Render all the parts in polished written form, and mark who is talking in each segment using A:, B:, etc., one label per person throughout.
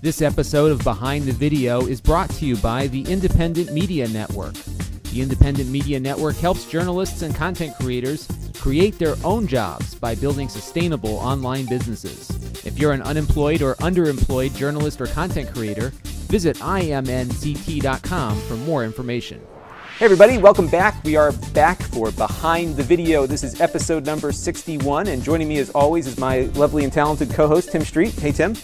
A: This episode of Behind the Video is brought to you by the Independent Media Network. The Independent Media Network helps journalists and content creators create their own jobs by building sustainable online businesses. If you're an unemployed or underemployed journalist or content creator, visit imnct.com for more information.
B: Hey everybody, welcome back. We are back for Behind the Video. This is episode number 61, and joining me as always is my lovely and talented co-host, Tim Street. Hey Tim,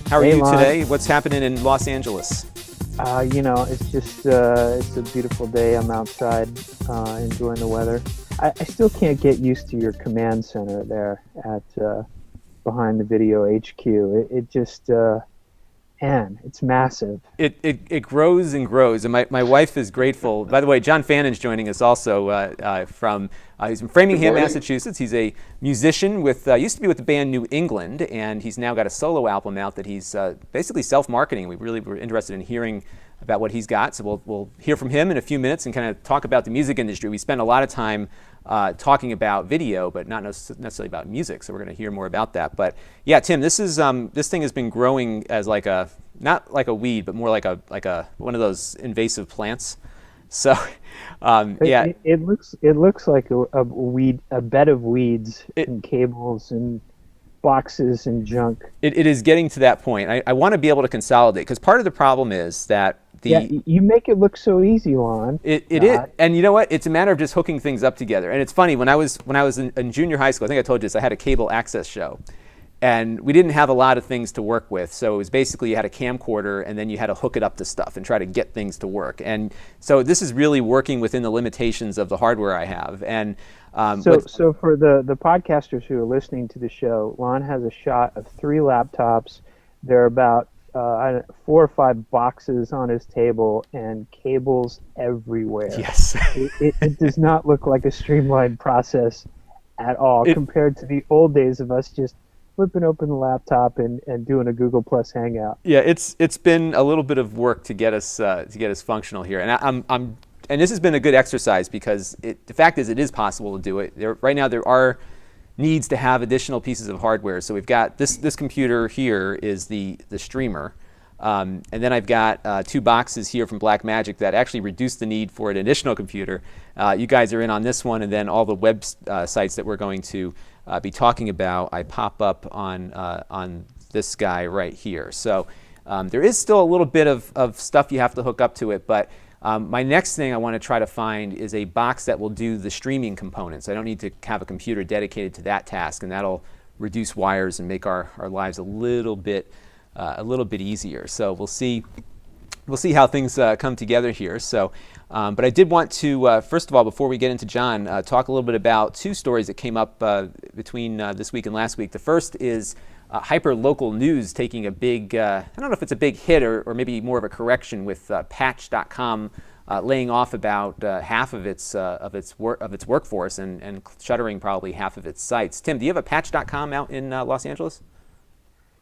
B: how are you today? What's happening in Los Angeles?
C: It's just it's a beautiful day. I'm outside enjoying the weather. I still can't get used to your command center there at Behind the Video HQ. It just it's massive.
B: It grows and grows, and my wife is grateful. By the way, John Fannon's joining us also from he's from Framingham, Massachusetts. He's a musician with used to be with the band New England, and he's now got a solo album out that he's basically self-marketing. We really were interested in hearing about what he's got, so we'll hear from him in a few minutes and kind of talk about the music industry. We spend a lot of time talking about video, but not necessarily about music, so we're going to hear more about that. But yeah, Tim, this thing has been growing as like a, not like a weed, but more like a one of those invasive plants. So yeah,
C: it looks like a bed of weeds and cables and boxes and junk.
B: It is getting to that point. I want to be able to consolidate, because part of the problem is that
C: you make it look so easy, Lon.
B: It is, and you know what? It's a matter of just hooking things up together. And it's funny, when I was in junior high school, I think I told you this, I had a cable access show. And we didn't have a lot of things to work with. So it was basically you had a camcorder and then you had to hook it up to stuff and try to get things to work. And so this is really working within the limitations of the hardware I have. And
C: so for the podcasters who are listening to the show, Lon has a shot of 3 laptops. There are about 4 or 5 boxes on his table and cables everywhere.
B: Yes.
C: it does not look like a streamlined process at all compared to the old days of us just flipping open the laptop and doing a Google Plus Hangout.
B: Yeah, it's been a little bit of work to get us functional here, and and this has been a good exercise, because the fact is it is possible to do it. Right now there are needs to have additional pieces of hardware. So we've got this computer here is the streamer, and then I've got 2 boxes here from Blackmagic that actually reduce the need for an additional computer. You guys are in on this one, and then all the web sites that we're going to be talking about, I pop up on this guy right here. So there is still a little bit of stuff you have to hook up to it, but my next thing I want to try to find is a box that will do the streaming components. I don't need to have a computer dedicated to that task, and that'll reduce wires and make our lives a little bit easier. So we'll see how things come together here. So, but I did want to, first of all, before we get into John, talk a little bit about 2 stories that came up between this week and last week. The first is hyper-local news taking a big, I don't know if it's a big hit or maybe more of a correction, with Patch.com laying off about half of its workforce and shuttering probably half of its sites. Tim, do you have a Patch.com out in Los Angeles?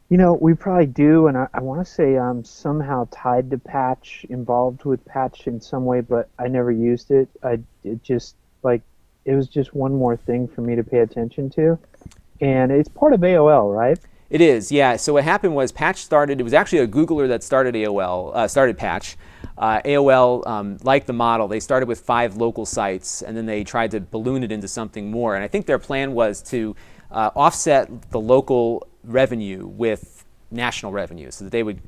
C: We probably do, and I want to say I'm somehow tied to Patch, involved with Patch in some way, but I never used it. It was just one more thing for me to pay attention to. And it's part of AOL, right?
B: It is, yeah. So what happened was Patch started, it was actually a Googler that started started Patch. AOL liked the model. They started with 5 local sites, and then they tried to balloon it into something more. And I think their plan was to offset the local revenue with national revenue, so that they would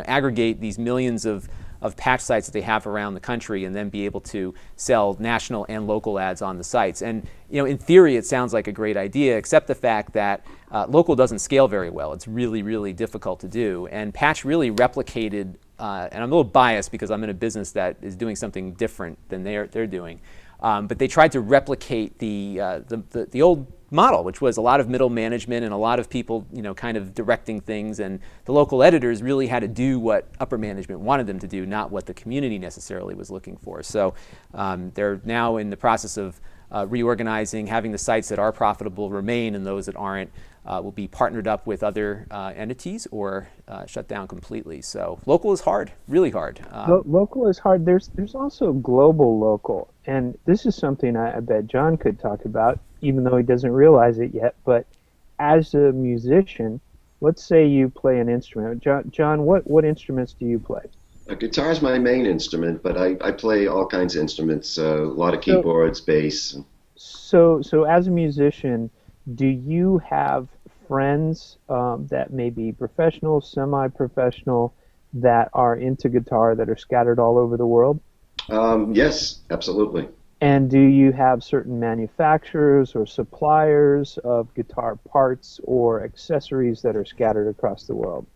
B: aggregate these millions of Patch sites that they have around the country, and then be able to sell national and local ads on the sites. And in theory it sounds like a great idea, except the fact that local doesn't scale very well. It's really, really difficult to do, and Patch really replicated, and I'm a little biased because I'm in a business that is doing something different than they're doing, but they tried to replicate the old model, which was a lot of middle management and a lot of people, kind of directing things, and the local editors really had to do what upper management wanted them to do, not what the community necessarily was looking for. So they're now in the process of reorganizing, having the sites that are profitable remain, and those that aren't will be partnered up with other entities or shut down completely. So local is hard, really hard.
C: Local is hard. There's also global local, and this is something I bet John could talk about, even though he doesn't realize it yet. But as a musician, let's say you play an instrument. John, what instruments do you play?
D: Guitar is my main instrument, but I play all kinds of instruments, a lot of
C: So,
D: keyboards, bass.
C: so as a musician, do you have friends that may be professional, semi-professional, that are into guitar that are scattered all over the world?
D: Yes, absolutely.
C: And do you have certain manufacturers or suppliers of guitar parts or accessories that are scattered across the world?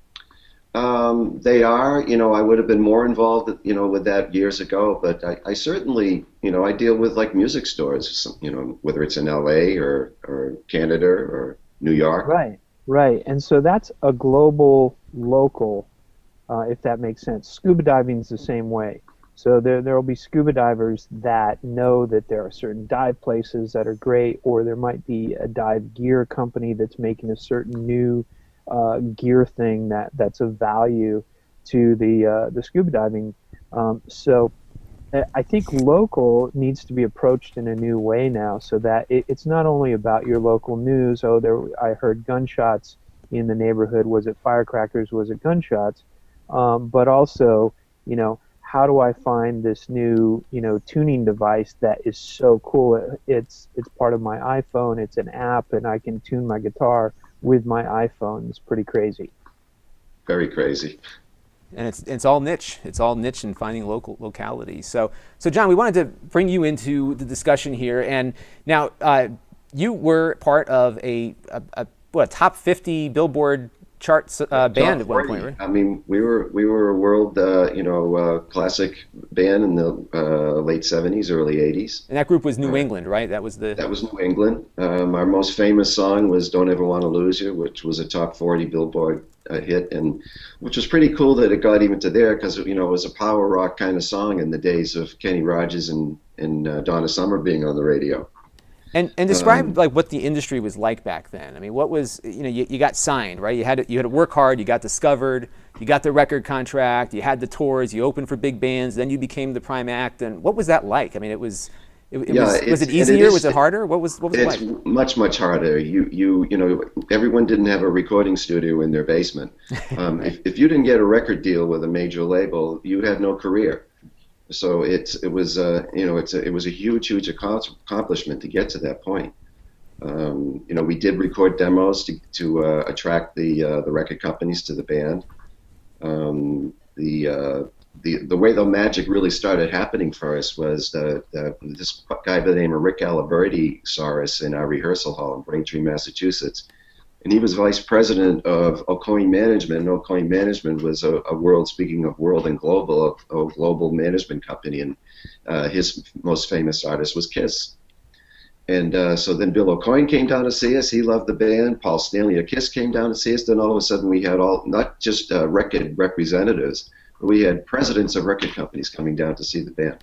D: They are, I would have been more involved, with that years ago, but I certainly, I deal with like music stores, whether it's in LA or Canada or New York.
C: Right, right. And so that's a global, local, if that makes sense. Scuba diving is the same way. So there will be scuba divers that know that there are certain dive places that are great, or there might be a dive gear company that's making a certain new gear thing that's of value to the scuba diving. So I think local needs to be approached in a new way now, so that it's not only about your local news. Oh, I heard gunshots in the neighborhood. Was it firecrackers? Was it gunshots? But also, how do I find this new, tuning device that is so cool? It's part of my iPhone. It's an app, and I can tune my guitar with my iPhone. It's pretty crazy.
D: Very crazy.
B: And it's all niche. It's all niche and finding locality. So John, we wanted to bring you into the discussion here. And now you were part of a top 50 Billboard charts band at one point, right?
D: I mean, we were a world, classic band in the late '70s, early '80s.
B: And that group was New England, right? That was
D: New England. Our most famous song was "Don't Ever Want to Lose You," which was a top 40 Billboard hit, and which was pretty cool that it got even to there because it was a power rock kind of song in the days of Kenny Rogers and Donna Summer being on the radio.
B: And describe like what the industry was like back then. I mean, what was you got signed, right? You had to work hard. You got discovered. You got the record contract. You had the tours. You opened for big bands. Then you became the prime act. And what was that like? I mean, was it easier? Was it harder? What was it like?
D: It's much harder. Everyone didn't have a recording studio in their basement. If you didn't get a record deal with a major label, you had no career. So it was a huge accomplishment to get to that point. We did record demos to attract the record companies to the band. The way the magic really started happening for us was this guy by the name of Rick Aliberti saw us in our rehearsal hall in Braintree, Massachusetts. And he was vice president of O'Coin Management. And O'Coin Management was a world, speaking of world and global, a global management company. And his most famous artist was Kiss. And so then Bill O'Coin came down to see us. He loved the band. Paul Stanley of Kiss came down to see us. Then all of a sudden we had not just record representatives, but we had presidents of record companies coming down to see the band.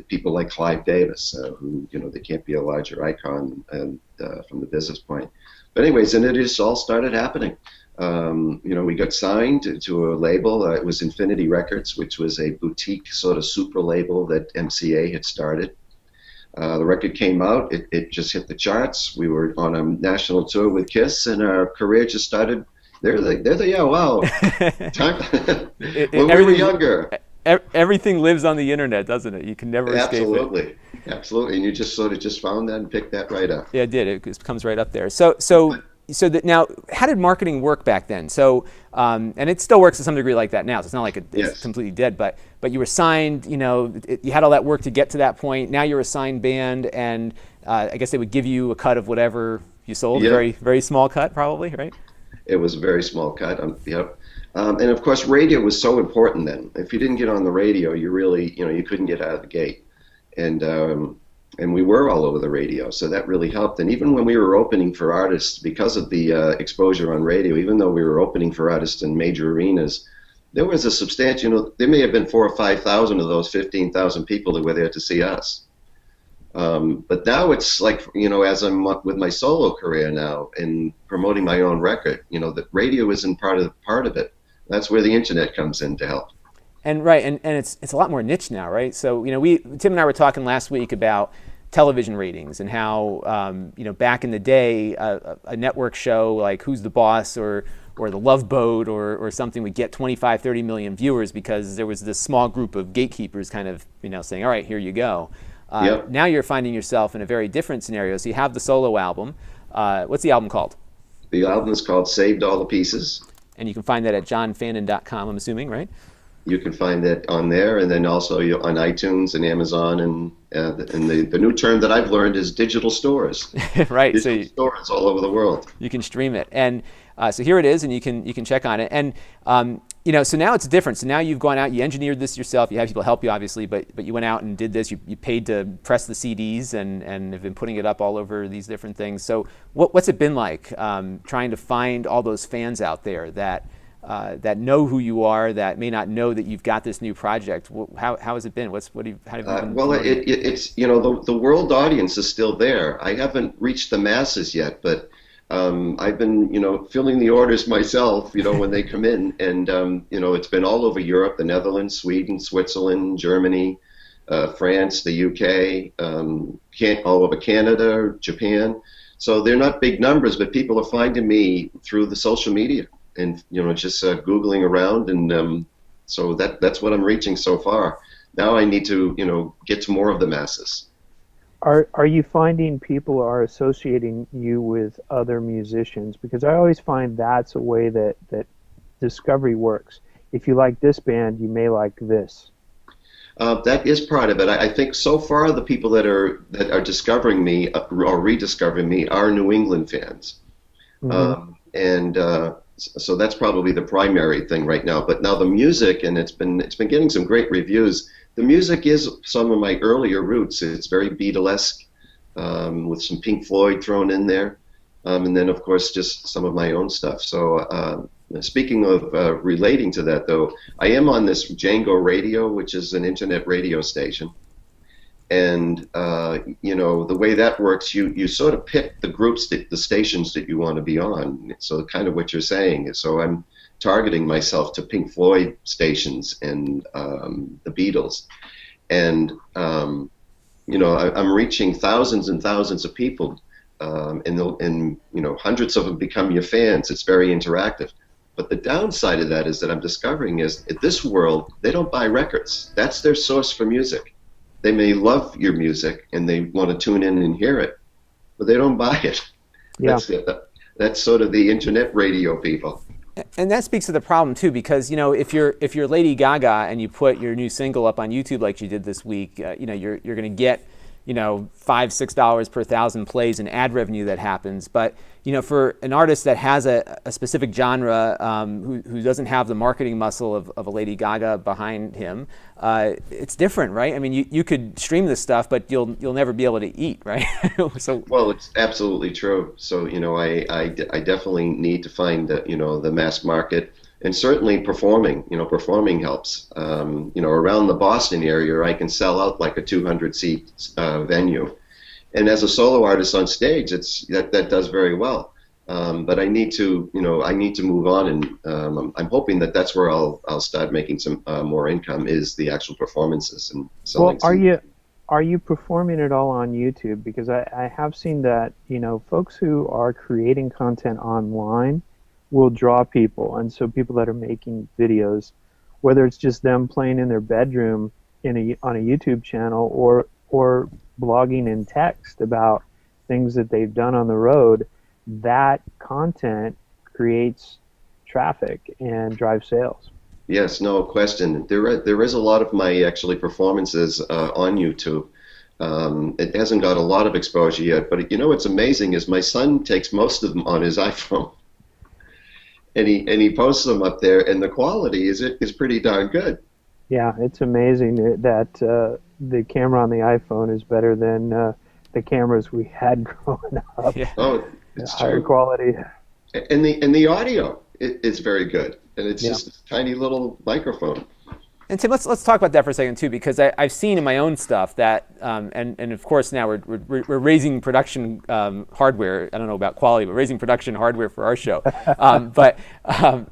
D: People like Clive Davis, who, they can't be a larger icon from the business point. But anyways, and it just all started happening. We got signed to a label. It was Infinity Records, which was a boutique sort of super label that MCA had started. The record came out. It just hit the charts. We were on a national tour with Kiss, and our career just started. Wow. When we were younger.
B: Everything lives on the internet, doesn't it? You can never escape it.
D: Absolutely, and you just sort of found that and picked that right up.
B: Yeah, it did. It comes right up there. So that now, how did marketing work back then? So, and it still works to some degree like that now. So it's not like it's completely dead. But you were signed. You had all that work to get to that point. Now you're a signed band, and I guess they would give you a cut of whatever you sold. Yeah. A very, very small cut, probably, right?
D: It was a very small cut. Yep. And of course, radio was so important then. If you didn't get on the radio, you really, you couldn't get out of the gate. And we were all over the radio, so that really helped. And even when we were opening for artists, because of the exposure on radio, even though we were opening for artists in major arenas, there was a substantial, there may have been 4,000 or 5,000 of those 15,000 people that were there to see us. But now it's like, as I'm with my solo career now and promoting my own record, that radio isn't part of it. That's where the internet comes in to help.
B: And right, and it's a lot more niche now, right? So Tim and I were talking last week about television ratings and how back in the day a network show like Who's the Boss or The Love Boat or something would get 25, 30 million viewers because there was this small group of gatekeepers kind of saying, all right, here you go.
D: Yep.
B: Now you're finding yourself in a very different scenario. So you have the solo album. What's the album called?
D: The album is called Saved All the Pieces.
B: And you can find that at johnfannon.com, I'm assuming, right?
D: You can find it on there, and then also on iTunes and Amazon, and the new term that I've learned is digital stores.
B: Right.
D: Digital stores all over the world.
B: You can stream it, and so here it is, and you can check on it. And so now it's different. So now you've gone out, you engineered this yourself. You have people help you, obviously, but you went out and did this. You paid to press the CDs and have been putting it up all over these different things. So what's it been like trying to find all those fans out there that know who you are, that may not know that you've got this new project? How has it been? How have you been?
D: Well, it's the world audience is still there. I haven't reached the masses yet, but I've been filling the orders myself. When they come in, and it's been all over Europe, the Netherlands, Sweden, Switzerland, Germany, France, the UK, all over Canada, Japan. So they're not big numbers, but people are finding me through the social media. And just Googling around, and so that's what I'm reaching so far. Now I need to get to more of the masses.
C: Are you finding people are associating you with other musicians? Because I always find that's a way that discovery works. If you like this band, you may like this.
D: That is part of it. I think so far the people that are discovering me or rediscovering me are New England fans, and so that's probably the primary thing right now. But now the music, and it's been getting some great reviews. The music is some of my earlier roots. It's very Beatlesque, with some Pink Floyd thrown in there, and then of course just some of my own stuff. So speaking of relating to that, though, I am on this Django Radio, which is an internet radio station. And the way that works, you sort of pick the groups, the stations that you want to be on. So kind of what you're saying. So I'm targeting myself to Pink Floyd stations and the Beatles, and I'm reaching thousands and thousands of people, and hundreds of them become your fans. It's very interactive. But the downside of that is that I'm discovering is in this world they don't buy records. That's their source for music. They may love your music and they want to tune in and hear it, but they don't buy it.
C: Yeah.
D: That's sort of the internet radio people.
B: And that speaks to the problem too, because if you're Lady Gaga and you put your new single up on YouTube like you did this week, you're going to get $5-6 per thousand plays in ad revenue that happens. But for an artist that has a specific genre, who doesn't have the marketing muscle of a Lady Gaga behind him, it's different, right? I mean, you could stream this stuff, but you'll never be able to eat, right?
D: Well, it's absolutely true. So I definitely need to find the mass market. And certainly performing helps. Around the Boston area, I can sell out like a 200-seat venue. And as a solo artist on stage, that does very well. But I need to move on, and I'm hoping that's where I'll start making some more income, is the actual performances and selling.
C: Well, are you performing it all on YouTube? Because I have seen that folks who are creating content online will draw people, and so people that are making videos, whether it's just them playing in their bedroom on a YouTube channel or blogging in text about things that they've done on the road, that content creates traffic and drives sales.
D: Yes, no question. There is a lot of my actually performances on YouTube. It hasn't got a lot of exposure yet, but what's amazing is my son takes most of them on his iPhone. And he posts them up there, and the quality is pretty darn good.
C: Yeah, it's amazing that the camera on the iPhone is better than the cameras we had growing up.
B: Yeah.
D: Oh, it's
C: higher
D: true.
C: Quality.
D: And the audio is very good, and it's just a tiny little microphone.
B: And Tim, let's talk about that for a second too, because I've seen in my own stuff that, and of course now we're raising production hardware. I don't know about quality, but raising production hardware for our show. But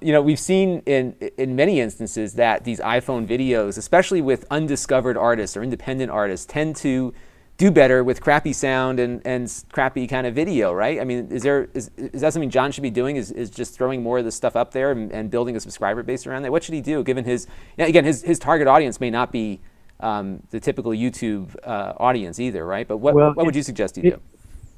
B: we've seen in many instances that these iPhone videos, especially with undiscovered artists or independent artists, tend to do better with crappy sound and crappy kind of video, right? I mean, is that something John should be doing? Is just throwing more of this stuff up there and building a subscriber base around that? What should he do, given his target audience may not be the typical YouTube audience either, right? But what would you suggest he do?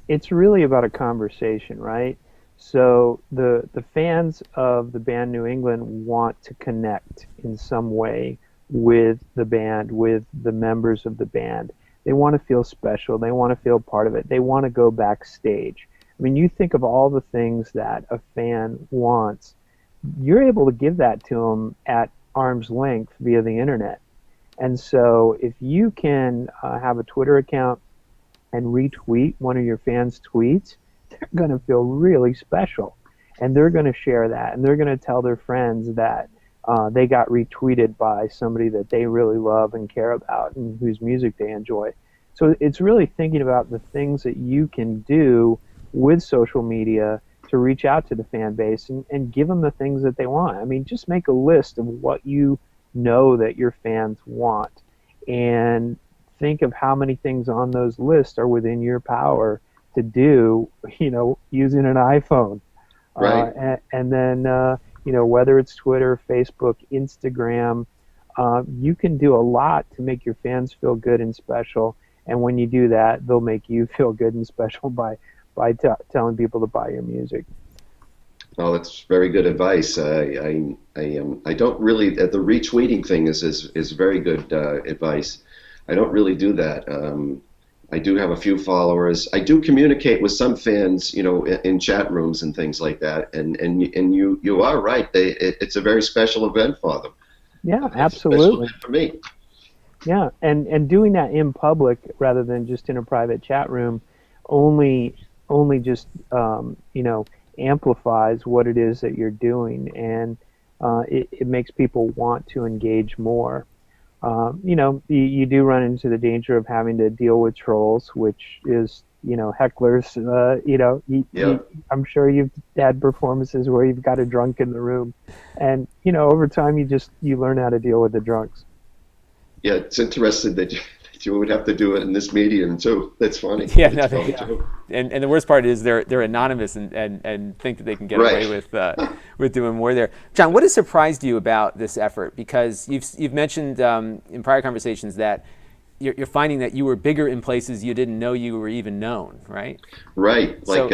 C: It's really about a conversation, right? So the fans of the band New England want to connect in some way with the band, with the members of the band. They want to feel special. They want to feel part of it. They want to go backstage. I mean, you think of all the things that a fan wants. You're able to give that to them at arm's length via the internet. And so if you can have a Twitter account and retweet one of your fans' tweets, they're going to feel really special. And they're going to share that. And they're going to tell their friends that they got retweeted by somebody that they really love and care about and whose music they enjoy. So it's really thinking about the things that you can do with social media to reach out to the fan base and give them the things that they want. I mean, just make a list of what you know that your fans want and think of how many things on those lists are within your power to do, using an iPhone.
D: Right.
C: And then, whether it's Twitter, Facebook, Instagram, you can do a lot to make your fans feel good and special. And when you do that, they'll make you feel good and special by telling people to buy your music.
D: Oh, that's very good advice. I don't really, the retweeting thing is very good advice. I don't really do that. I do have a few followers. I do communicate with some fans, in chat rooms and things like that. And you are right. It's a very special event for them.
C: Yeah,
D: it's
C: absolutely.
D: A special event for me.
C: Yeah, and doing that in public rather than just in a private chat room only just amplifies what it is that you're doing, and it makes people want to engage more. You do run into the danger of having to deal with trolls, which is, hecklers. I'm sure you've had performances where you've got a drunk in the room, and over time you learn how to deal with the drunks.
D: Yeah, it's interesting that you would have to do it in this medium too. That's funny.
B: Yeah, and the worst part is they're anonymous and think that they can get away with doing more there. John, what has surprised you about this effort? Because you've mentioned in prior conversations that you're finding that you were bigger in places you didn't know you were even known, right?
D: Right. Like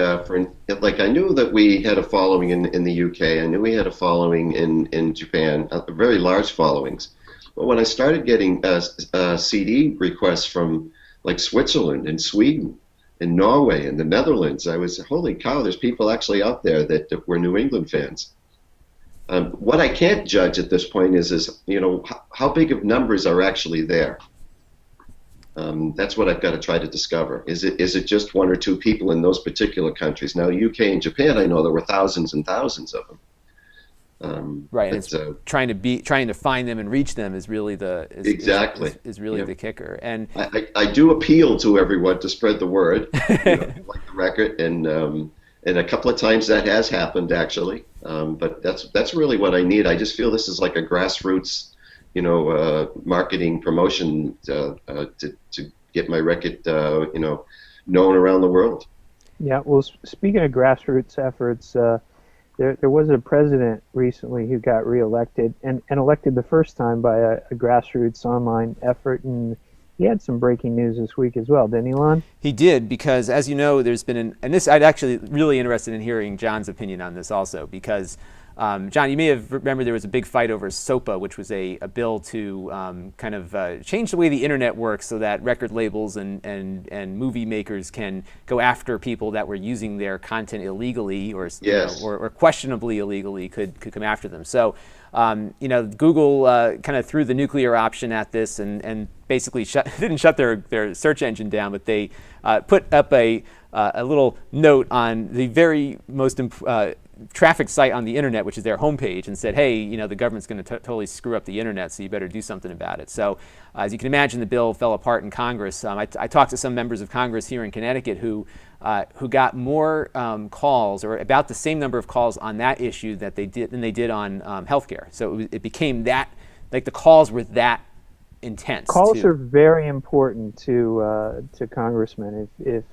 D: I knew that we had a following in the UK. I knew we had a following in Japan, very large followings. But when I started getting CD requests from like Switzerland and Sweden and Norway and the Netherlands, I was, holy cow, there's people actually out there that were New England fans. What I can't judge at this point is how big of numbers are actually there. That's what I've got to try to discover. Is it just one or two people in those particular countries? Now, UK and Japan, I know there were thousands and thousands of them.
B: Right, and it's trying to find them and reach them is really the kicker. And
D: I do appeal to everyone to spread the word, like the record, and a couple of times that has happened actually. But that's really what I need. I just feel this is like a grassroots, marketing promotion to get my record, known around the world.
C: Yeah. Well, speaking of grassroots efforts. There was a president recently who got reelected and elected the first time by a grassroots online effort, and he had some breaking news this week as well, didn't he, Lon?
B: He did, because as you know, there's been and this I'd actually really interested in hearing John's opinion on this also, because John, you may have remembered there was a big fight over SOPA, which was a bill to change the way the internet works so that record labels and movie makers can go after people that were using their content illegally or questionably illegally could come after them. So Google kind of threw the nuclear option at this and basically didn't shut their search engine down, but they put up a little note on the very most traffic site on the internet, which is their homepage, and said, hey, the government's going to totally screw up the internet, so you better do something about it. So as you can imagine, the bill fell apart in Congress. I talked to some members of Congress here in Connecticut who got more calls, or about the same number of calls on that issue than they did on healthcare. So it became that, like, the calls were that intense.
C: Calls
B: too.
C: are very important to congressmen. If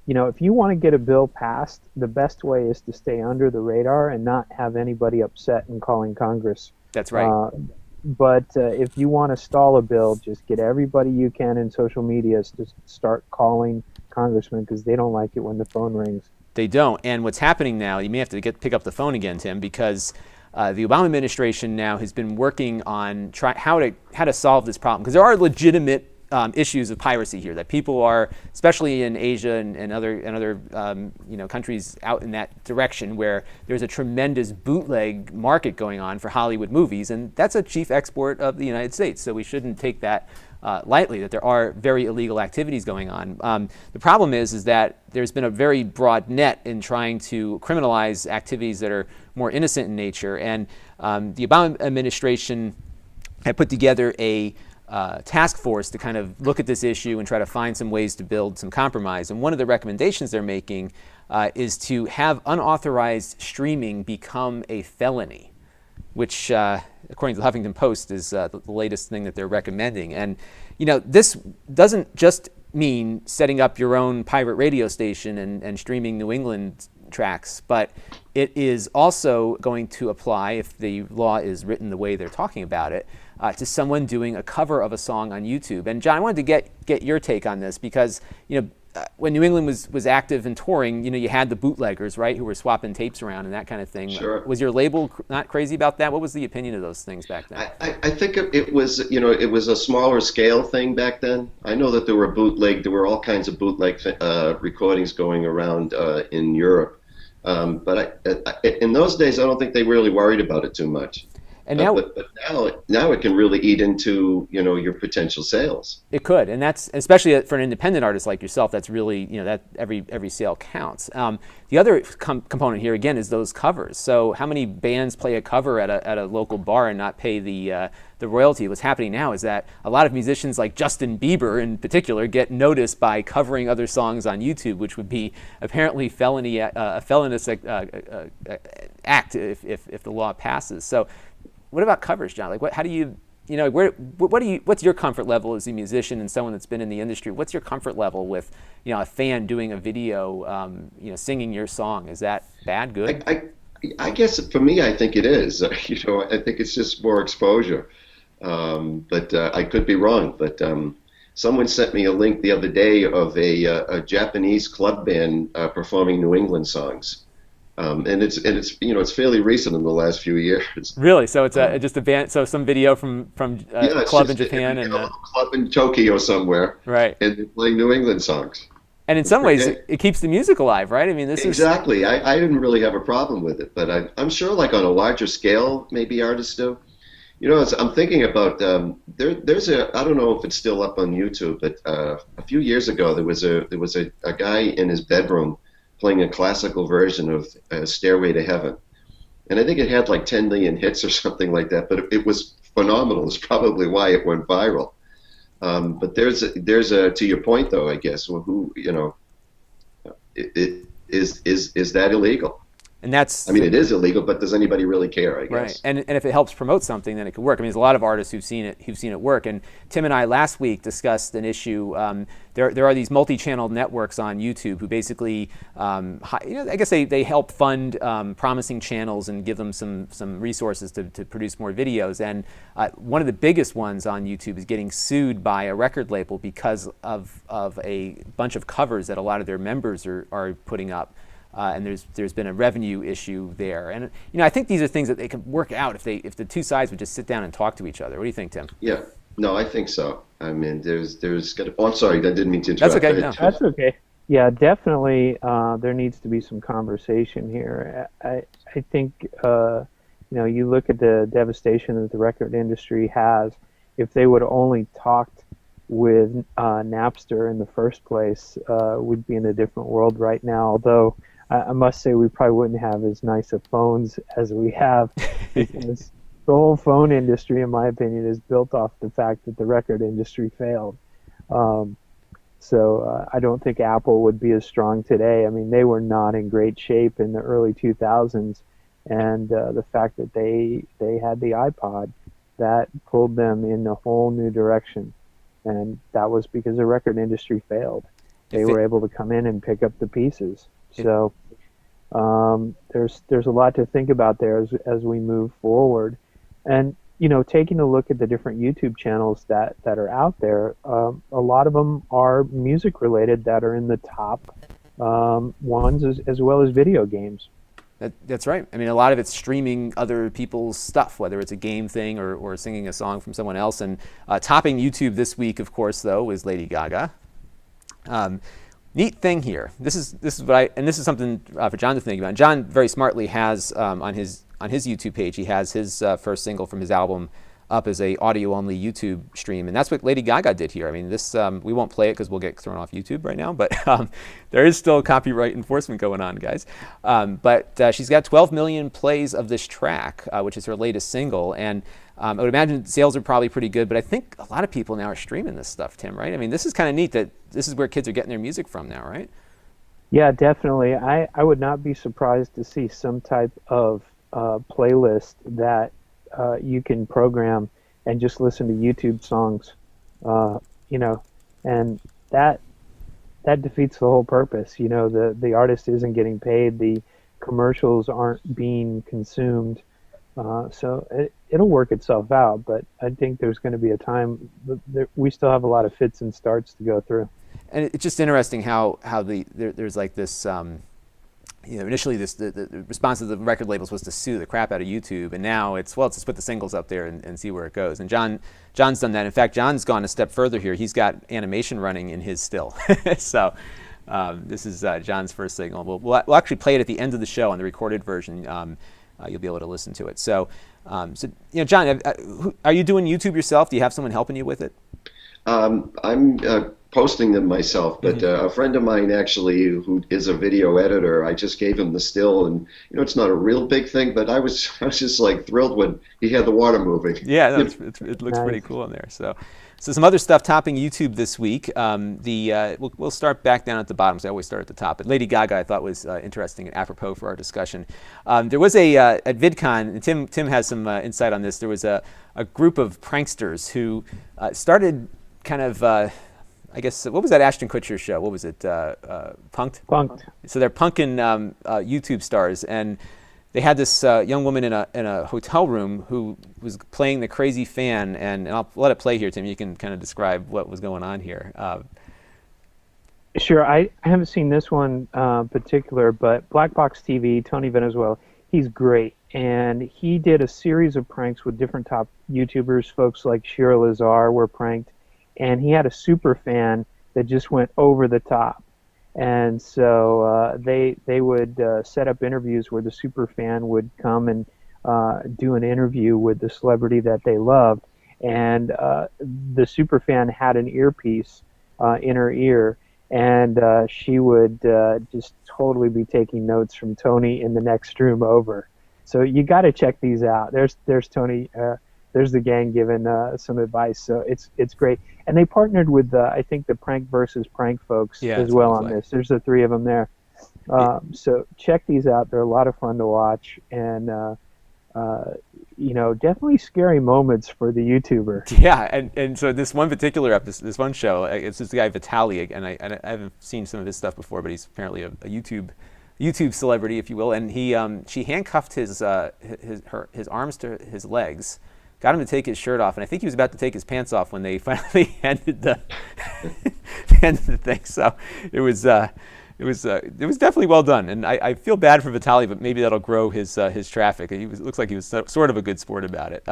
C: you want to get a bill passed, the best way is to stay under the radar and not have anybody upset and calling Congress.
B: That's right.
C: But if you want to stall a bill, just get everybody you can in social media to start calling congressmen, because they don't like it when the phone rings.
B: They don't. And what's happening now, you may have to pick up the phone again, Tim, because the Obama administration now has been working on how to solve this problem, because there are legitimate issues of piracy here that people are, especially in Asia and other countries out in that direction, where there's a tremendous bootleg market going on for Hollywood movies, and that's a chief export of the United States. So we shouldn't take that lightly, that there are very illegal activities going on. The problem is that there's been a very broad net in trying to criminalize activities that are more innocent in nature, and the Obama administration had put together a task force to kind of look at this issue and try to find some ways to build some compromise. And one of the recommendations they're making is to have unauthorized streaming become a felony, which, according to the Huffington Post, is the latest thing that they're recommending. And this doesn't just mean setting up your own pirate radio station and streaming New England tracks, but it is also going to apply, if the law is written the way they're talking about it, to someone doing a cover of a song on YouTube. And John, I wanted to get your take on this, because when New England was active and touring, you had the bootleggers, right, who were swapping tapes around and that kind of thing.
D: Sure.
B: Was your label not crazy about that? What was the opinion of those things back then?
D: I think it was a smaller scale thing back then. I know that there were all kinds of bootleg recordings going around in Europe, but in those days I don't think they really worried about it too much.
B: And now,
D: but now it can really eat into your potential sales.
B: It could, and that's especially for an independent artist like yourself. That's really that every sale counts. The other component here again is those covers. So how many bands play a cover at a local bar and not pay the royalty? What's happening now is that a lot of musicians like Justin Bieber in particular get noticed by covering other songs on YouTube, which would be apparently a felonious act if the law passes. So. What about covers, John? Like, how do you, what's your comfort level as a musician and someone that's been in the industry? What's your comfort level with, a fan doing a video, singing your song? Is that bad, good?
D: I guess for me, I think it is. I think it's just more exposure. But I could be wrong. But someone sent me a link the other day of a Japanese club band performing New England songs. And it's fairly recent in the last few years.
B: Really? So it's just a band. So some video from a club in Japan and
D: a club in Tokyo somewhere.
B: Right.
D: And they're playing New England songs.
B: And in some ways, it keeps the music alive, right? I mean, this
D: exactly. I didn't really have a problem with it, but I'm sure, like on a larger scale, maybe artists do. I'm thinking about there's I don't know if it's still up on YouTube, but a few years ago there was a guy in his bedroom playing a classical version of Stairway to Heaven. And I think it had like 10 million hits or something like that, but it was phenomenal. It's probably why it went viral. But there's to your point though, I guess, is that illegal?
B: And that's,
D: it is illegal, but does anybody really care, I guess?
B: Right. And if it helps promote something, then it could work. There's a lot of artists who've seen it work. And Tim and I last week discussed an issue. There are these multi-channel networks on YouTube who basically, I guess they help fund promising channels and give them some resources to produce more videos. And one of the biggest ones on YouTube is getting sued by a record label because of a bunch of covers that a lot of their members are putting up. And there's been a revenue issue there, and I think these are things that they can work out if the two sides would just sit down and talk to each other. What do you think, Tim?
D: Yeah, no, I think so. There's oh, I'm sorry, I didn't mean to interrupt.
B: That's okay. No.
C: That's okay. Yeah, definitely. There needs to be some conversation here. I think you look at the devastation that the record industry has. If they would only talked with Napster in the first place, we'd be in a different world right now. Although I must say we probably wouldn't have as nice of phones as we have, because the whole phone industry, in my opinion, is built off the fact that the record industry failed. So I don't think Apple would be as strong today. They were not in great shape in the early 2000s, and the fact that they had the iPod that pulled them in a whole new direction. And that was because the record industry failed. They were able to come in and pick up the pieces. So there's a lot to think about there as we move forward. And, taking a look at the different YouTube channels that are out there, a lot of them are music related that are in the top ones, as well as video games.
B: That's right. I mean, a lot of it's streaming other people's stuff, whether it's a game thing or singing a song from someone else. And topping YouTube this week, of course, though, is Lady Gaga. Neat thing here. This is something for John to think about. And John very smartly has on his YouTube page, he has his first single from his album up as a audio-only YouTube stream, and that's what Lady Gaga did here. I mean, this we won't play it because we'll get thrown off YouTube right now, but there is still copyright enforcement going on, guys. But she's got 12 million plays of this track, which is her latest single, and I would imagine sales are probably pretty good, but I think a lot of people now are streaming this stuff, Tim, right? I mean, this is kind of neat that this is where kids are getting their music from now, right?
C: Yeah, definitely. I would not be surprised to see some type of playlist that you can program and just listen to YouTube songs, and that defeats the whole purpose. The artist isn't getting paid, the commercials aren't being consumed, so it'll work itself out. But I think there's going to be a time we still have a lot of fits and starts to go through.
B: And it's just interesting how there's like this. Initially the response of the record labels was to sue the crap out of YouTube, and now it's let's just put the singles up there and see where it goes. And John's done that. In fact, John's gone a step further here. He's got animation running in his still. So this is John's first single. We'll actually play it at the end of the show on the recorded version. You'll be able to listen to it. So John, are you doing YouTube yourself? Do you have someone helping you with it?
D: I'm posting them myself, but a friend of mine actually who is a video editor, I just gave him the still, and it's not a real big thing, but I was just like thrilled when he had the water moving.
B: Yeah, it looks pretty cool in there. So some other stuff topping YouTube this week. We'll start back down at the bottom, so I always start at the top. But Lady Gaga I thought was interesting and apropos for our discussion. There was at VidCon, and Tim has some insight on this. There was a group of pranksters who started kind of, I guess, what was that Ashton Kutcher show? What was it? Punk'd?
C: Punk'd.
B: So they're punking YouTube stars, and they had this young woman in a hotel room who was playing the crazy fan, and I'll let it play here, Tim. You can kind of describe what was going on here.
C: Sure. I haven't seen this one particular, but Black Box TV, Tony Venezuela, he's great. And he did a series of pranks with different top YouTubers. Folks like Shira Lazar were pranked. And he had a super fan that just went over the top. And so they would set up interviews where the super fan would come and do an interview with the celebrity that they loved. And the super fan had an earpiece in her ear, and she would just totally be taking notes from Tony in the next room over. So you got to check these out. There's Tony. There's the gang giving some advice. So it's great. And they partnered with, I think, the Prank versus Prank folks as well on this. There's the three of them there. So check these out. They're a lot of fun to watch. And, definitely scary moments for the YouTuber.
B: Yeah, and so this one particular episode, this one show, it's this guy Vitaly, and I haven't seen some of his stuff before, but he's apparently a YouTube celebrity, if you will. And she handcuffed his arms to his legs, got him to take his shirt off, and I think he was about to take his pants off when they finally ended the thing. So it was definitely well done, and I feel bad for Vitaly, but maybe that'll grow his traffic. Looks like he was sort of a good sport about it.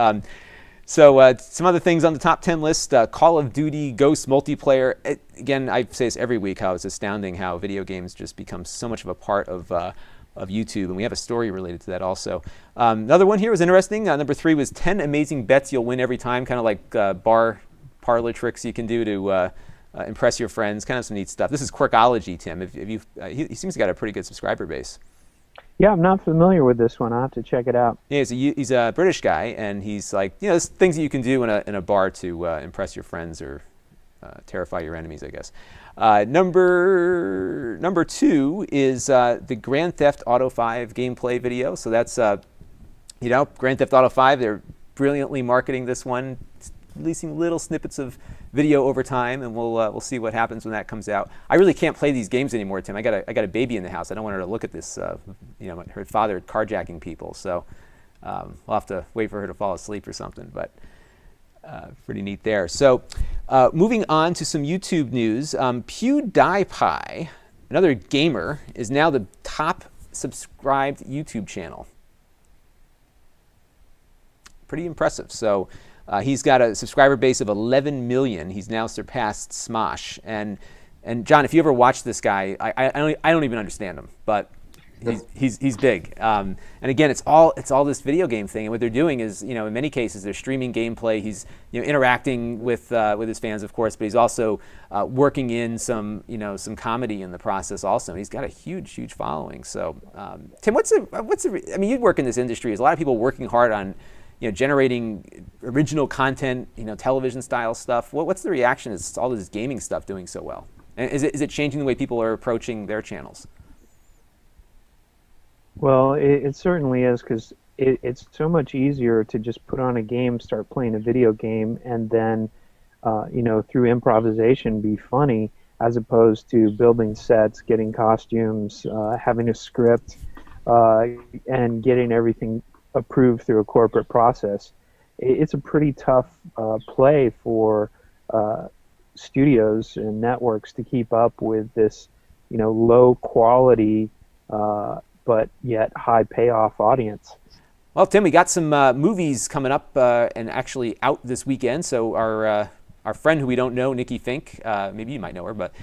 B: So some other things on the top 10 list: Call of Duty Ghost multiplayer. Again, I say this every week, how it's astounding how video games just become so much of a part of YouTube, and we have a story related to that also. Another one here was interesting. Number 3 was 10 amazing bets you'll win every time, kind of like bar parlor tricks you can do to impress your friends. Kind of some neat stuff. This is Quirkology, Tim. He seems to got a pretty good subscriber base.
C: Yeah, I'm not familiar with this one. I'll have to check it out.
B: Yeah, he's a British guy, and he's like, there's things that you can do in a bar to impress your friends or terrify your enemies, I guess. Number 2 is the Grand Theft Auto 5 gameplay video. So that's Grand Theft Auto 5. They're brilliantly marketing this one, releasing little snippets of video over time, and we'll see what happens when that comes out. I really can't play these games anymore, Tim. I got a baby in the house. I don't want her to look at this, her father carjacking people. So we'll have to wait for her to fall asleep or something. But pretty neat there. So moving on to some YouTube news. PewDiePie, another gamer, is now the top subscribed YouTube channel. Pretty impressive. So he's got a subscriber base of 11 million. He's now surpassed Smosh. And John, if you ever watch this guy, I don't even understand him, but he's big. And again, it's all this video game thing. And what they're doing is, in many cases, they're streaming gameplay. He's interacting with his fans, of course, but he's also working in some comedy in the process also. And he's got a huge following. So Tim, I mean, you work in this industry. There's a lot of people working hard on generating original content, television style stuff. What's the reaction to all this gaming stuff doing so well? And is it changing the way people are approaching their channels? Well,
C: it certainly is, because it's so much easier to just put on a game, start playing a video game, and then, through improvisation be funny, as opposed to building sets, getting costumes, having a script, and getting everything approved through a corporate process. It's a pretty tough play for studios and networks to keep up with this, low quality but yet high payoff audience.
B: Well, Tim, we got some movies coming up and actually out this weekend. So our friend who we don't know, Nikki Fink, maybe you might know her, but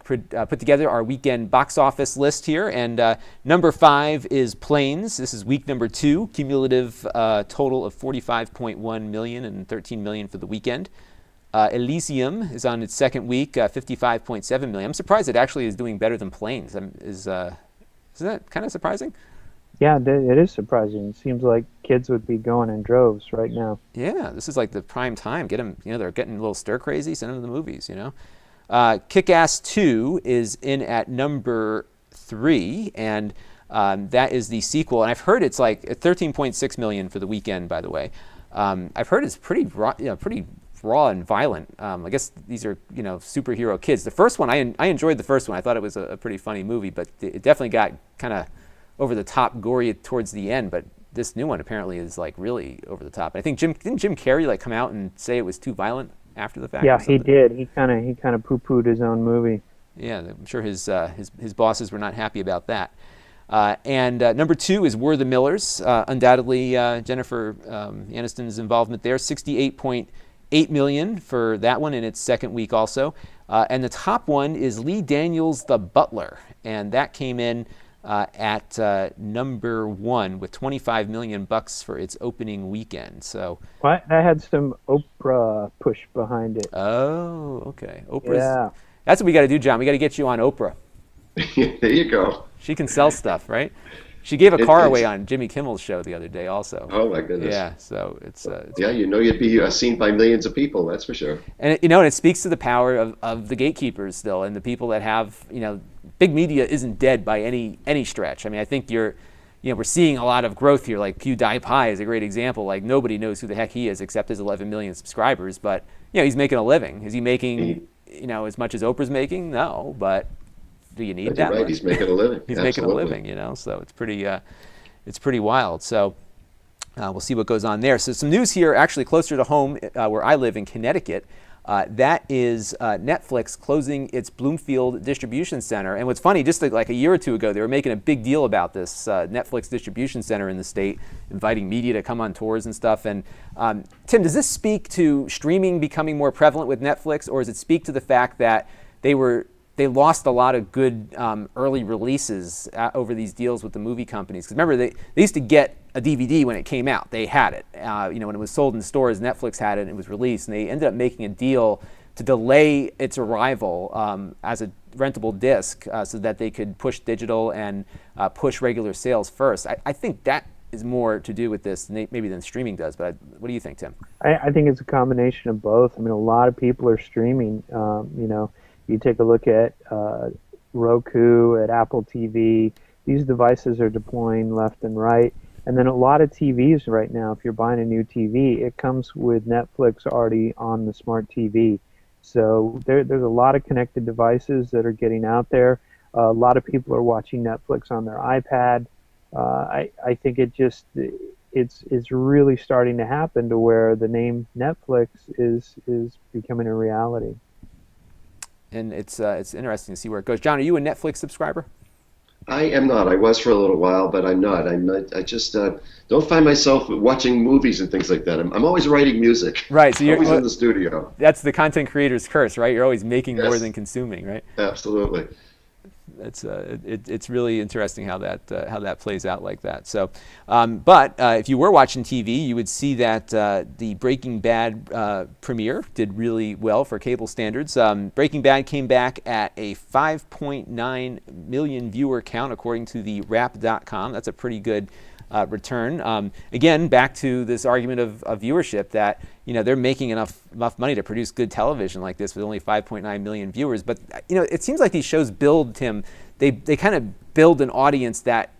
B: put together our weekend box office list here. And number 5 is Planes. This is week number 2, cumulative total of 45.1 million and 13 million for the weekend. Elysium is on its second week, 55.7 million. I'm surprised it actually is doing better than Planes. Isn't that kind of surprising?
C: Yeah, it is surprising. It seems like kids would be going in droves right now.
B: Yeah, this is like the prime time. Get them, they're getting a little stir crazy. Send them to the movies, Kick-Ass 2 is in at number 3, and that is the sequel. And I've heard it's like 13.6 million for the weekend, by the way. I've heard it's pretty raw and violent. I guess these are, superhero kids. The first one, I enjoyed the first one. I thought it was a pretty funny movie, but it definitely got kind of over the top, gory towards the end. But this new one apparently is like really over the top. I think didn't Jim Carrey like come out and say it was too violent after the fact?
C: Yeah, he did. He kind of poo-pooed his own movie.
B: Yeah, I'm sure his bosses were not happy about that. And number 2 is We're the Millers. Undoubtedly, Jennifer Aniston's involvement there. 68.8 million for that one in its second week also. And the top one is Lee Daniels' The Butler, and that came in at number 1 with 25 million bucks for its opening weekend. So
C: that had some Oprah push behind it.
B: Oh, okay. That's what we got to do, John. We got to get you on Oprah.
D: There you go.
B: She can sell stuff, right? She gave a car away on Jimmy Kimmel's show the other day also.
D: Oh, my goodness.
B: Yeah, so it's
D: yeah, you'd be seen by millions of people, that's for sure.
B: And and it speaks to the power of the gatekeepers still, and the people that have, big media isn't dead by any stretch. I mean, I think we're seeing a lot of growth here. Like PewDiePie is a great example. Like nobody knows who the heck he is except his 11 million subscribers, but he's making a living. Is he making as much as Oprah's making? No, but do you need that?
D: Right,
B: much?
D: He's making a living.
B: He's making a living, so it's pretty wild. So we'll see what goes on there. So some news here, actually closer to home, where I live in Connecticut. That is Netflix closing its Bloomfield distribution center. And what's funny, just like a year or two ago, they were making a big deal about this Netflix distribution center in the state, inviting media to come on tours and stuff. And Tim, does this speak to streaming becoming more prevalent with Netflix, or does it speak to the fact that they lost a lot of good early releases over these deals with the movie companies? Because remember, they used to get a DVD when it came out. They had it. When it was sold in stores, Netflix had it and it was released. And they ended up making a deal to delay its arrival as a rentable disc so that they could push digital and push regular sales first. I think that is more to do with this maybe than streaming does. But what do you think, Tim?
C: I think it's a combination of both. I mean, a lot of people are streaming, You take a look at Roku, at Apple TV. These devices are deploying left and right, And then a lot of TVs right now, if you're buying a new TV, it comes with Netflix already on the smart TV. So there's a lot of connected devices that are getting out there. A lot of people are watching Netflix on their iPad. I think it's really starting to happen to where the name Netflix is becoming a reality.
B: And it's interesting to see where it goes. John, are you a Netflix subscriber?
D: I am not. I was for a little while, but I'm not. I just don't find myself watching movies and things like that. I'm always writing music.
B: Right. So you're
D: always in the studio.
B: That's the content creator's curse, right? You're always making more
D: Yes.
B: than consuming, right?
D: Absolutely.
B: It's really interesting how that plays out like that. So, but if you were watching TV, you would see that the Breaking Bad premiere did really well for cable standards. Breaking Bad came back at a 5.9 million viewer count, according to the Wrap.com. That's a pretty good return. Again, back to this argument of viewership that they're making enough money to produce good television like this with only 5.9 million viewers. But it seems like these shows build, Tim. They kind of build an audience that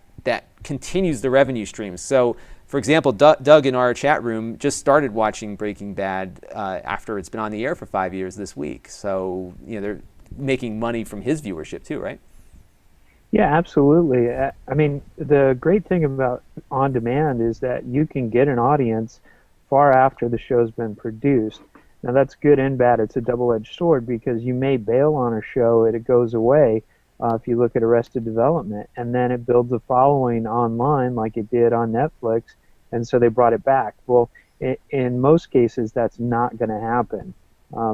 B: continues the revenue streams. So, for example, Doug in our chat room just started watching Breaking Bad after it's been on the air for 5 years this week. So they're making money from his viewership too, right?
C: Yeah, absolutely. I mean, the great thing about on demand is that you can get an audience far after the show's been produced. Now, that's good and bad. It's a double-edged sword because you may bail on a show and it goes away if you look at Arrested Development, and then it builds a following online like it did on Netflix, and so they brought it back. Well, in most cases, that's not going to happen.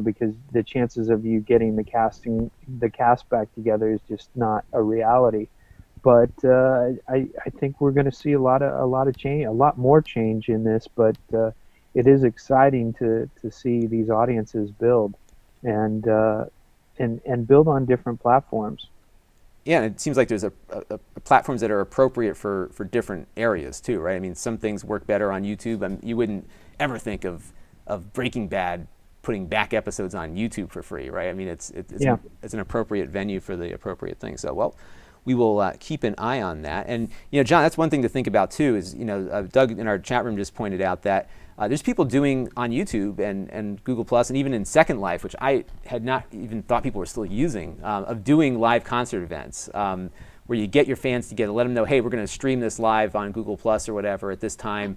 C: Because the chances of you getting the cast back together is just not a reality. But I think we're going to see a lot of change, a lot more change in this. But it is exciting to see these audiences build and build on different platforms.
B: Yeah, and it seems like there's a platforms that are appropriate for different areas too, right? I mean, some things work better on YouTube. You wouldn't ever think of Breaking Bad putting back episodes on YouTube for free, right? I mean, it's an appropriate venue for the appropriate thing. So, well, we will keep an eye on that. And John, that's one thing to think about too. Is Doug in our chat room just pointed out that there's people doing on YouTube and Google Plus and even in Second Life, which I had not even thought people were still using, of doing live concert events where you get your fans together, let them know, hey, we're going to stream this live on Google Plus or whatever at this time.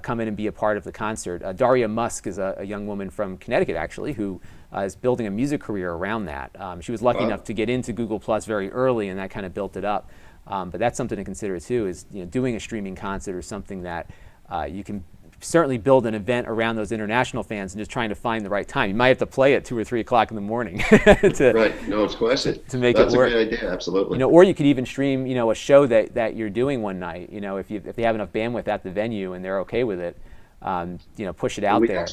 B: Come in and be a part of the concert. Daria Musk is a young woman from Connecticut, actually, who is building a music career around that. She was lucky enough to get into Google Plus very early, and that kind of built it up. But that's something to consider too. Is doing a streaming concert or something that you can certainly build an event around those international fans and just trying to find the right time. You might have to play at 2 or 3 o'clock in the morning
D: right. No, it's classic.
B: to make
D: That's
B: it work.
D: That's a great idea. Absolutely.
B: Or you could even stream, a show that you're doing one night. If they have enough bandwidth at the venue and they're okay with it, push it out there.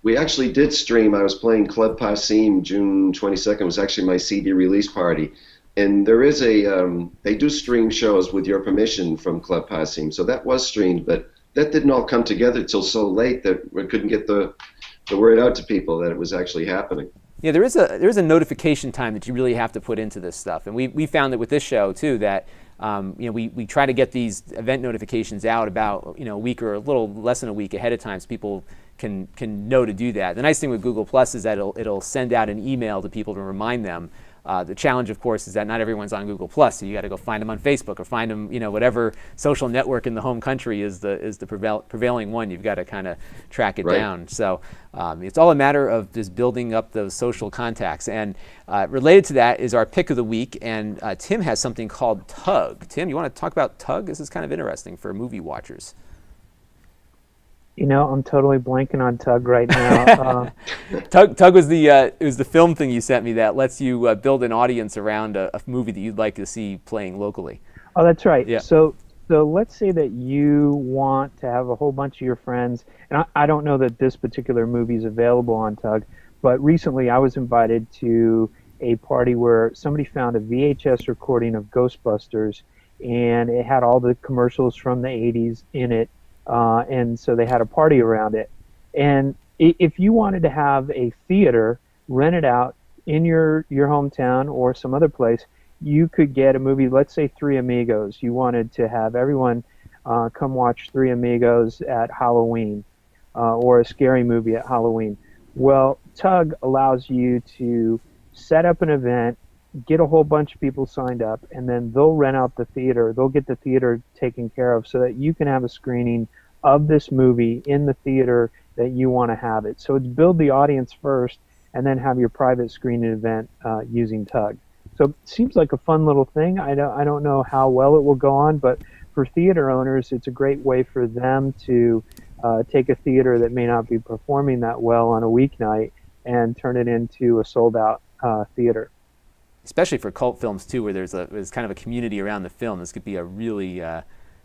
D: We actually did stream. I was playing Club Passim June 22nd. It was actually my CD release party. And there is they do stream shows with your permission from Club Passim. So that was streamed, but that didn't all come together till so late that we couldn't get the word out to people that it was actually happening.
B: Yeah, there is a notification time that you really have to put into this stuff, and we found that with this show too that we try to get these event notifications out about a week or a little less than a week ahead of time, so people can know to do that. The nice thing with Google Plus is that it'll send out an email to people to remind them. The challenge, of course, is that not everyone's on Google Plus, so you got to go find them on Facebook or find them, whatever social network in the home country is the prevailing one. You've got to kind of track it down. So it's all a matter of just building up those social contacts. And related to that is our pick of the week, and Tim has something called Tug. Tim, you want to talk about Tug? This is kind of interesting for movie watchers.
C: I'm totally blanking on Tug right now.
B: Tug was the film thing you sent me that lets you build an audience around a movie that you'd like to see playing locally.
C: Oh, that's right.
B: Yeah.
C: So let's say that you want to have a whole bunch of your friends, and I don't know that this particular movie is available on Tug, but recently I was invited to a party where somebody found a VHS recording of Ghostbusters, and it had all the commercials from the 80s in it. And so they had a party around it. And if you wanted to have a theater rented out in your hometown or some other place, you could get a movie, let's say Three Amigos. You wanted to have everyone come watch Three Amigos at Halloween, or a scary movie at Halloween. Well, Tug allows you to set up an event, get a whole bunch of people signed up, and then they'll rent out the theater. They'll get the theater taken care of so that you can have a screening of this movie in the theater that you want to have it. So it's build the audience first and then have your private screening event using Tug. So it seems like a fun little thing. I don't know how well it will go on, but for theater owners, it's a great way for them to take a theater that may not be performing that well on a weeknight and turn it into a sold-out theater.
B: Especially for cult films too, where there's kind of a community around the film. This could be a really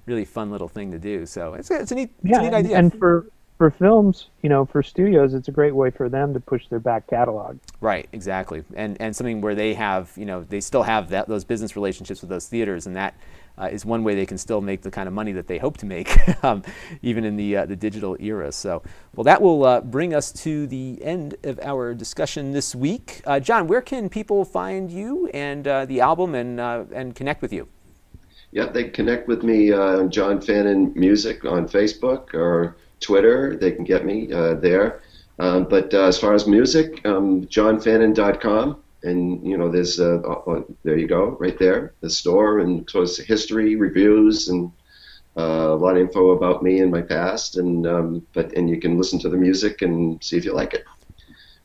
B: really fun little thing to do. So it's a neat idea.
C: And for films, for studios, it's a great way for them to push their back catalog.
B: Right, exactly, and something where they have, they still have those business relationships with those theaters, and that is one way they can still make the kind of money that they hope to make, even in the digital era. So, well, that will bring us to the end of our discussion this week. John, where can people find you and the album and connect with you?
D: Yeah, they connect with me on John Fannon Music on Facebook or Twitter. They can get me there. But as far as music, johnfannon.com, and there's there you go, right there, the store, and so it's history, reviews, and a lot of info about me and my past, and you can listen to the music and see if you like it.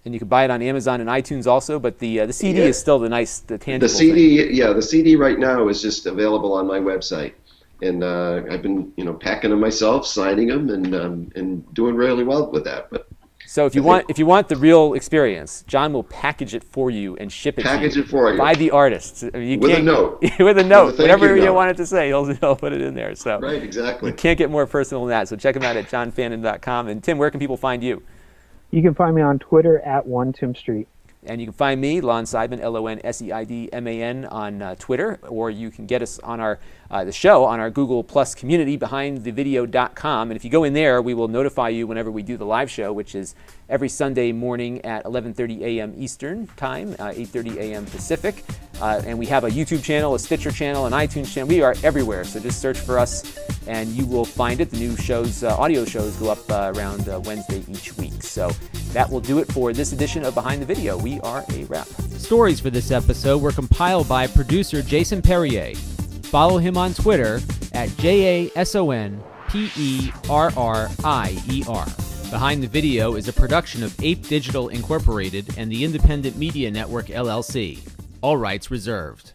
B: And you can buy it on Amazon and iTunes also, but the CD is still the tangible
D: the CD
B: thing.
D: Yeah, the CD right now is just available on my website. And I've been, packing them myself, signing them, and doing really well with that. But
B: so if you want the real experience, John will package it for you and ship it
D: package it for you
B: by the artists. With
D: a note.
B: With a note, whatever you
D: note.
B: want it to say, he'll put it in there. So
D: right, exactly.
B: You can't get more personal than that. So check him out at johnfannon.com. And Tim, where can people find you?
C: You can find me on Twitter at 1TimStreet.
B: And you can find me, Lon Seidman, LonSeidman, on Twitter, or you can get us on the show on our Google Plus community, BehindTheVideo.com. And if you go in there, we will notify you whenever we do the live show, which is every Sunday morning at 11:30 a.m. Eastern Time, 8:30 a.m. Pacific. And we have a YouTube channel, a Stitcher channel, an iTunes channel. We are everywhere, so just search for us, and you will find it. The new shows, audio shows, go up around Wednesday each week. So that will do it for this edition of Behind the Video. We are a wrap.
A: Stories for this episode were compiled by producer Jason Perrier. Follow him on Twitter at JASONPERRIER. Behind the Video is a production of Ape Digital Incorporated and the Independent Media Network, LLC. All rights reserved.